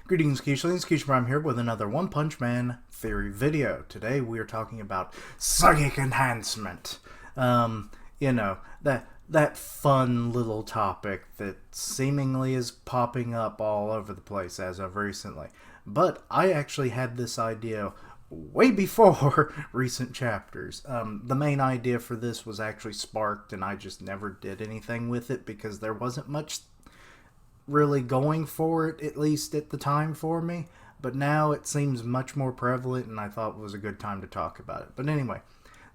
Greetings, Keishlings. Keisha Prime here with another One Punch Man theory video. Today we are talking about psychic enhancement. That fun little topic that seemingly is popping up all over the place as of recently. But I actually had this idea way before recent chapters. The main idea for this was actually sparked, and I just never did anything with it because there wasn't much really going for it, at least at the time for me. But now it seems much more prevalent, and I thought it was a good time to talk about it. But anyway,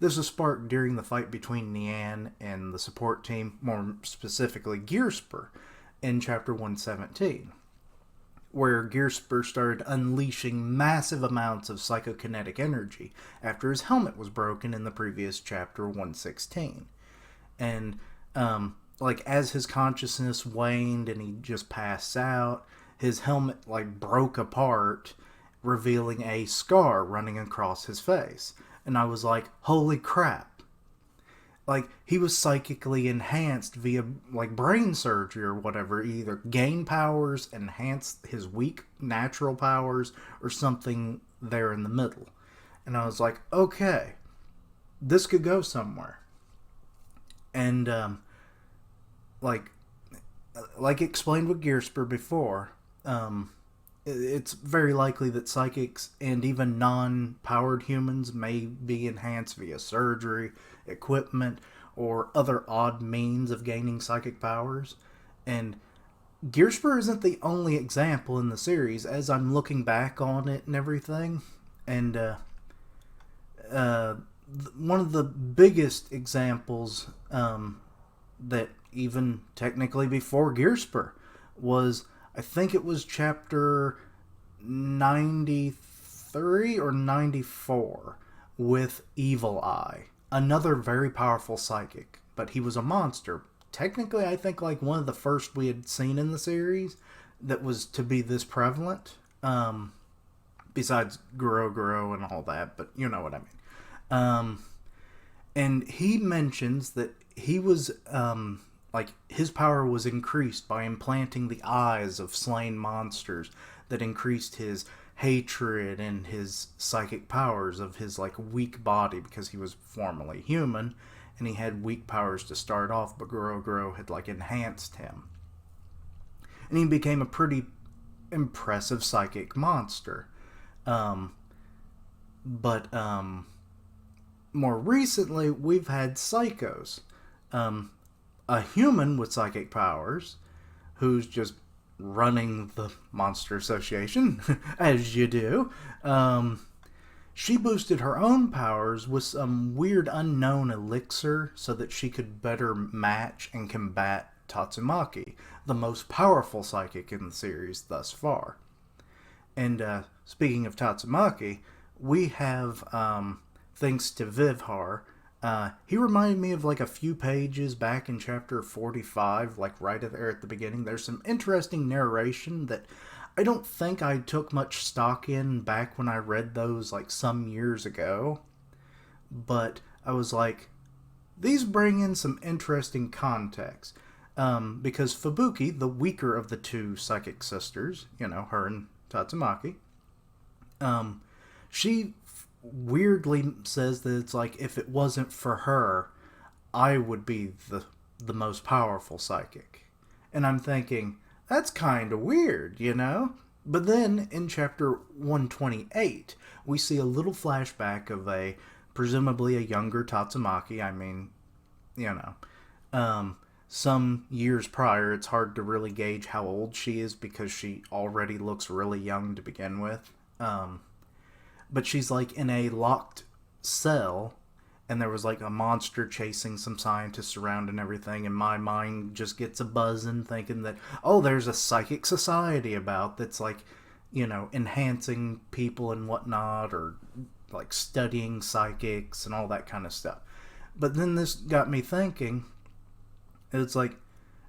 this was sparked during the fight between Nian and the support team, more specifically Gearspur, in Chapter 117, where Gearspur started unleashing massive amounts of psychokinetic energy after his helmet was broken in the previous Chapter 116. And, as his consciousness waned and he just passed out, his helmet, broke apart, revealing a scar running across his face. And I was like, holy crap. He was psychically enhanced via, brain surgery or whatever. Either gain powers, enhance his weak natural powers, or something there in the middle. And I was like, okay, this could go somewhere. And, like explained with Gearspur before, it's very likely that psychics and even non-powered humans may be enhanced via surgery, equipment, or other odd means of gaining psychic powers. And Gearspur isn't the only example in the series, as I'm looking back on it and everything. And one of the biggest examples that even technically before Gearspur was, I think it was chapter 93 or 94 with Evil Eye, another very powerful psychic, but he was a monster. Technically, I think one of the first we had seen in the series that was to be this prevalent, besides Guro and all that, but you know what I mean. And he mentions that he was, his power was increased by implanting the eyes of slain monsters that increased his hatred and his psychic powers of his, weak body, because he was formerly human, and he had weak powers to start off, but Guro had, enhanced him. And he became a pretty impressive psychic monster. More recently, we've had Psychos. A human with psychic powers who's just running the Monster Association, as you do. She boosted her own powers with some weird unknown elixir so that she could better match and combat Tatsumaki, the most powerful psychic in the series thus far. And speaking of Tatsumaki, we have, thanks to Vivhar, he reminded me of a few pages back in chapter 45, right there at the beginning. There's some interesting narration that I don't think I took much stock in back when I read those some years ago. But I was like, these bring in some interesting context. Because Fubuki, the weaker of the two psychic sisters, her and Tatsumaki, she weirdly says that it's if it wasn't for her, I would be the most powerful psychic. And I'm thinking, that's kind of weird, But then in chapter 128, we see a little flashback of presumably a younger Tatsumaki. I mean, some years prior. It's hard to really gauge how old she is because she already looks really young to begin with. But she's in a locked cell, and there was a monster chasing some scientists around and everything, and my mind just gets a buzzing thinking that, oh, there's a psychic society about that's enhancing people and whatnot, or studying psychics and all that kind of stuff. But then this got me thinking, it's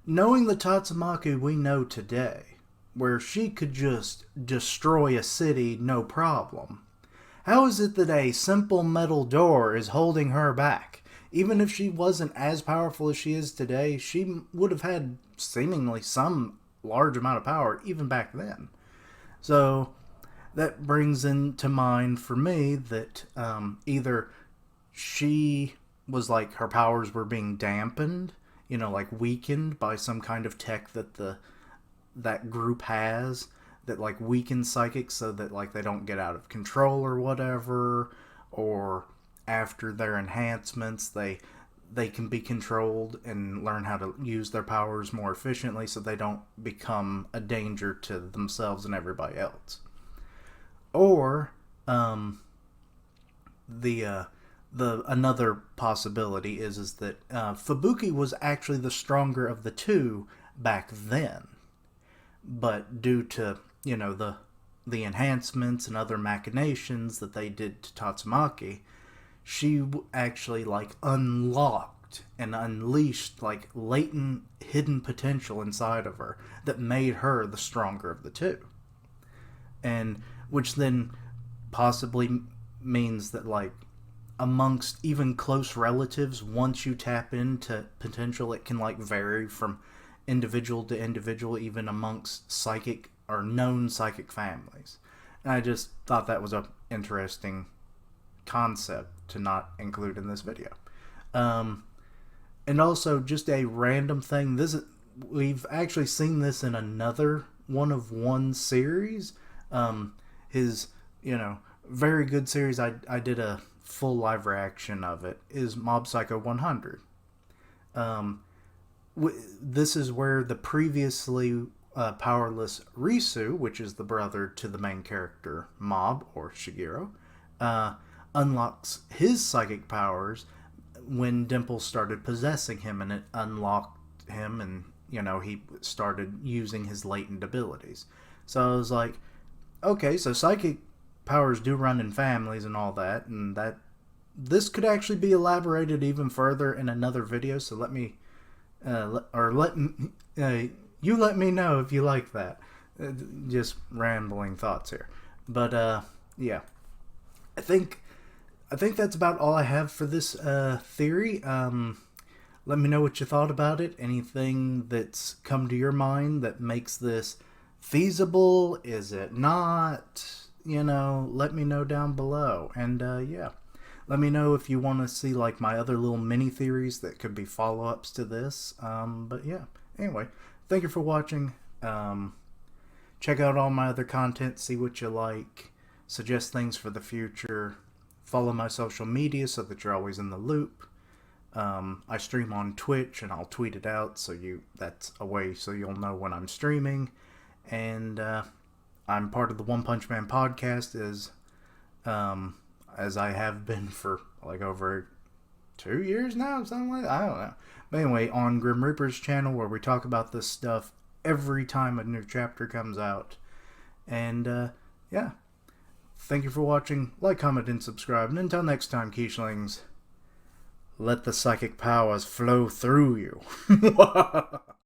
knowing the Tatsumaki we know today, where she could just destroy a city no problem. How is it that a simple metal door is holding her back? Even if she wasn't as powerful as she is today, she would have had seemingly some large amount of power even back then. So that brings into mind for me that either she was like her powers were being dampened, like weakened by some kind of tech that group has that like weakens psychics so that like they don't get out of control or whatever, or after their enhancements they can be controlled and learn how to use their powers more efficiently so they don't become a danger to themselves and everybody else. Or the another possibility is that Fubuki was actually the stronger of the two back then, but due to the enhancements and other machinations that they did to Tatsumaki, she actually like unlocked and unleashed like latent hidden potential inside of her that made her the stronger of the two, and which then possibly means that like amongst even close relatives, once you tap into potential, it can like vary from individual to individual, even amongst psychic or known psychic families. And I just thought that was a interesting concept to not include in this video. And also just a random thing. We've actually seen this in another one series. His very good series. I did a full live reaction of it. Is Mob Psycho 100. This is where the previously powerless Risu, which is the brother to the main character Mob or Shigeru, unlocks his psychic powers when Dimple started possessing him, and it unlocked him, and he started using his latent abilities. So I was like, okay, so psychic powers do run in families and all that, and that this could actually be elaborated even further in another video. So let me you let me know if you like that. Just rambling thoughts here, but yeah, I think that's about all I have for this theory. Let me know what you thought about it. Anything that's come to your mind that makes this feasible? Is it not? Let me know down below. And yeah, let me know if you want to see like my other little mini theories that could be follow-ups to this. But yeah, anyway, thank you for watching. Check out all my other content, see what you like, suggest things for the future. Follow my social media so that you're always in the loop. I stream on Twitch and I'll tweet it out, so that's a way so you'll know when I'm streaming. And I'm part of the One Punch Man podcast, as I have been for like over 2 years now, something like that. I don't know. But anyway, on Grim Reaper's channel, where we talk about this stuff every time a new chapter comes out. And yeah, thank you for watching. Like, comment, and subscribe. And until next time, Quiche-lings, let the psychic powers flow through you.